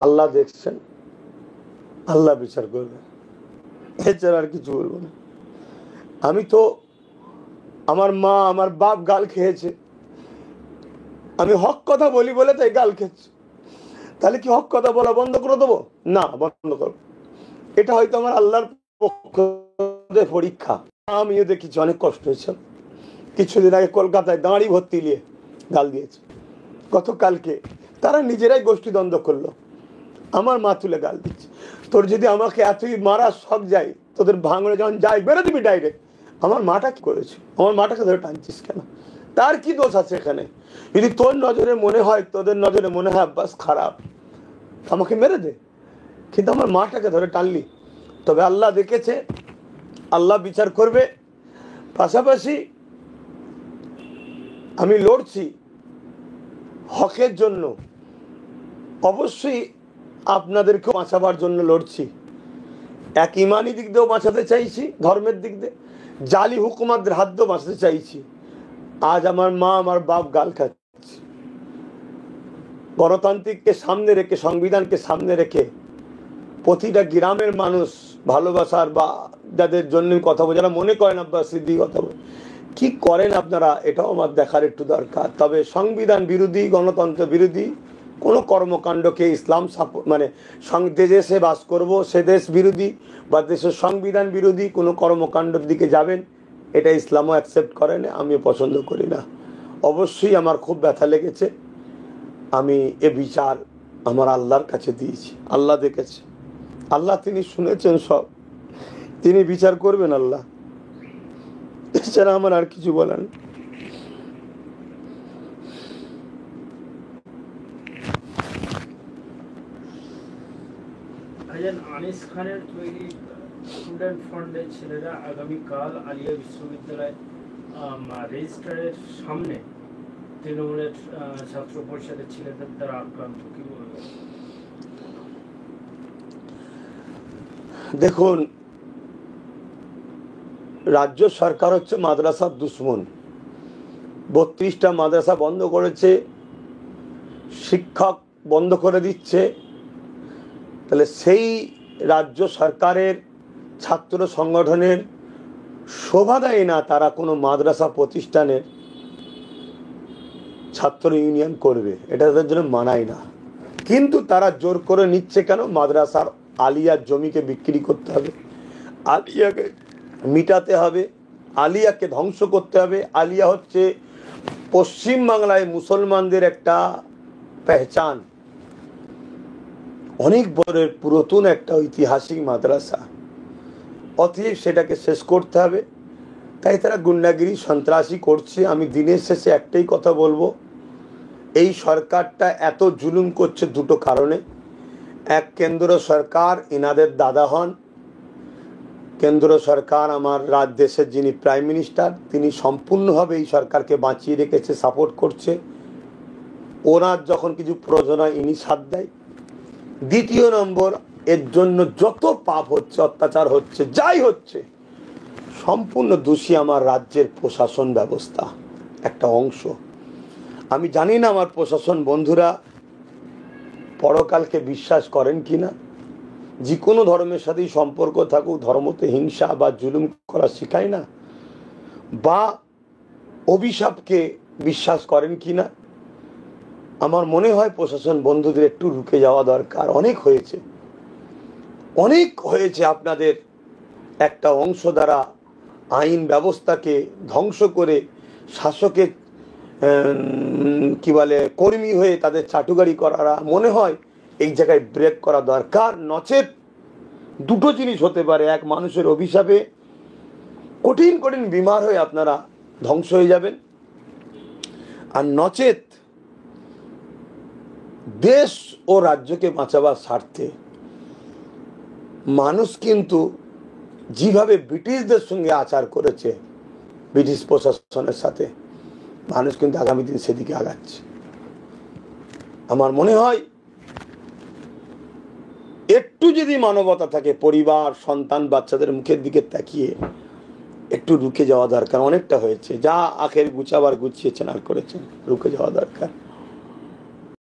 আল্লাহ দেখছেন, আল্লাহ বিচার করবে, এছাড়া আর কিছু বলবো না। আমি তো, আমার মা আমার বাপ গাল খেয়েছে, আমি হক কথা বলি বলে তাই গাল খেয়েছে, তাহলে কি হক কথা বলা বন্ধ করে দেবো? না, বন্ধ করবো। এটা হয়তো আমার আল্লাহর পক্ষ থেকে পরীক্ষা। আমিও দেখেছি, অনেক কষ্ট হয়েছে। কিছুদিন আগে কলকাতায় দাঁড়ি ভর্তি নিয়ে গাল দিয়েছে, গতকালকে তারা নিজেরাই গোষ্ঠী দ্বন্দ্ব করলো, আমার মা তুলে গাল দিচ্ছে। তোর যদি আমাকে এতই মারা শখ যায়, তোদের ভাঙড়ে যখন যাই বেরো দিবি ডাইরেক্ট। আমার মাটা কি করেছে? আমার মাটাকে ধরে টানছিস কেন? তার কি দোষ আছে এখানে? যদি তোর নজরে মনে হয়, তোদের নজরে মনে হয় বাস খারাপ, আমাকে মেরে দে, কিন্তু আমার মাটাকে ধরে টানলি। তবে আল্লাহ দেখেছে, আল্লাহ বিচার করবে। পাশাপাশি আমি লড়ছি হকের জন্য, অবশ্যই আপনাদেরকেও বাঁচাবার জন্য লড়ছি। এক ইমানি দিক দিয়েও বাঁচাতে চাইছি, ধর্মের দিক দিয়ে জালি হুকুমাতদের হাত দিয়েও বাঁচাতে চাইছি। আজ আমার মা আমার বাপ গাল খাচ্ছে, গণতান্ত্রিককে সামনে রেখে, সংবিধানকে সামনে রেখে প্রতিটা গ্রামের মানুষ ভালোবাসার বা যাদের জন্য কথা বলে, যারা মনে করেন আব্বাস সিদ্দিকী কথা বলে, কি করেন আপনারা এটাও আমার দেখার একটু দরকার। তবে সংবিধান বিরোধী, গণতন্ত্র বিরোধী কোনো কর্মকাণ্ডকে ইসলাম মানে দেশে বাস করব সে দেশ বিরোধী বা দেশের সংবিধান বিরোধী কোনো কর্মকাণ্ডের দিকে যাবেন, এটা ইসলামও অ্যাকসেপ্ট করে না, আমিও পছন্দ করি না। অবশ্যই আমার খুব ব্যথা লেগেছে। আমি এ বিচার আমার আল্লাহর কাছে দিয়েছি, আল্লাহ দেখেছে, আল্লাহ তিনি শুনেছেন সব, তিনি বিচার করবেন আল্লাহ, এছাড়া আমার আর কিছু বলার। আনিস খানের তৈরি স্টুডেন্ট ফ্রন্টের ছেলেরা আগামীকাল আলিয়া বিশ্ববিদ্যালয় রেজিস্ট্রারের সামনে তৃণমূলের ছাত্র পরিষদের ছেলেদের দ্বারা আক্রান্ত, কি বলবেন? দেখুন, রাজ্য সরকার হচ্ছে মাদ্রাসার দুশ্মন। 32টা মাদ্রাসা বন্ধ করেছে, শিক্ষক বন্ধ করে দিচ্ছে। তাহলে সেই রাজ্য সরকারের ছাত্র সংগঠনের শোভা দেয় না তারা কোনো মাদ্রাসা প্রতিষ্ঠানের ছাত্র ইউনিয়ন করবে, এটা তাদের জন্য মানায় না। কিন্তু তারা জোর করে নিচ্ছে কেন? মাদ্রাসার আলিয়ার জমিকে বিক্রি করতে হবে, আলিয়াকে মিটাতে হবে, আলিয়াকে ধ্বংস করতে হবে। আলিয়া হচ্ছে পশ্চিমবাংলায় মুসলমানদের একটা পেহচান, অনেক বড় পুরাতন একটা ঐতিহাসিক মাদ্রাসা, অতএব সেটাকে শেষ করতে হবে। তাই তারা গুন্ডাগিরি সন্ত্রাসী করছে। আমি দিনের শেষে একটাই কথা বলবো, এই সরকারটা এত জুলুম করছে দুটো কারণে। এক, কেন্দ্র সরকার ইনাদের দাদা হন, কেন্দ্র সরকার আমার দেশের যিনি প্রাইম মিনিস্টার, তিনি সম্পূর্ণভাবে এই সরকারকে বাঁচিয়ে রেখেছে, সাপোর্ট করছে। ওনার যখন কিছু প্রয়োজন হয় ইনি সাথ দেয়। দ্বিতীয় নম্বর, এর জন্য যত পাপ হচ্ছে, অত্যাচার হচ্ছে, যাই হচ্ছে, সম্পূর্ণ দোষী আমার রাজ্যের প্রশাসন ব্যবস্থা একটা অংশ। আমি জানি না আমার প্রশাসন বন্ধুরা পরকালকে বিশ্বাস করেন কিনা। যে কোনো ধর্মের সাথেই সম্পর্ক থাকুক, ধর্মতে হিংসা বা জুলুম করা শেখায় না, বা অভিশাপকে বিশ্বাস করেন কিনা। আমার মনে হয় প্রশাসন বন্ধুদের একটু রুখে যাওয়া দরকার। অনেক হয়েছে, অনেক হয়েছে। আপনাদের একটা অংশ দ্বারা আইন ব্যবস্থাকে ধ্বংস করে শাসকের কি বলে কর্মী হয়ে তাদের চাটুকারি করারা, মনে হয় এই জায়গায় ব্রেক করা দরকার। নচেত দুটো জিনিস হতে পারে, এক, মানুষের অভিশাপে কঠিন কঠিন বিমার হয়ে আপনারা ধ্বংস হয়ে যাবেন, আর নচেত দেশ ও রাজ্যকে বাঁচাবার স্বার্থে মানুষ কিন্তু যেভাবে ব্রিটিশদের সঙ্গে আচার করেছে, ব্রিটিশ প্রশাসনের সাথে, মানুষ কিন্তু আগামী দিন সেদিকে আগাচ্ছে। আমার মনে হয় একটু যদি মানবতা থাকে, পরিবার, সন্তান, বাচ্চাদের মুখের দিকে তাকিয়ে একটু রুখে যাওয়া দরকার। অনেকটা হয়েছে, যা আখের গুছাবার গুছিয়েছেন আর করেছেন, রুখে যাওয়া দরকার।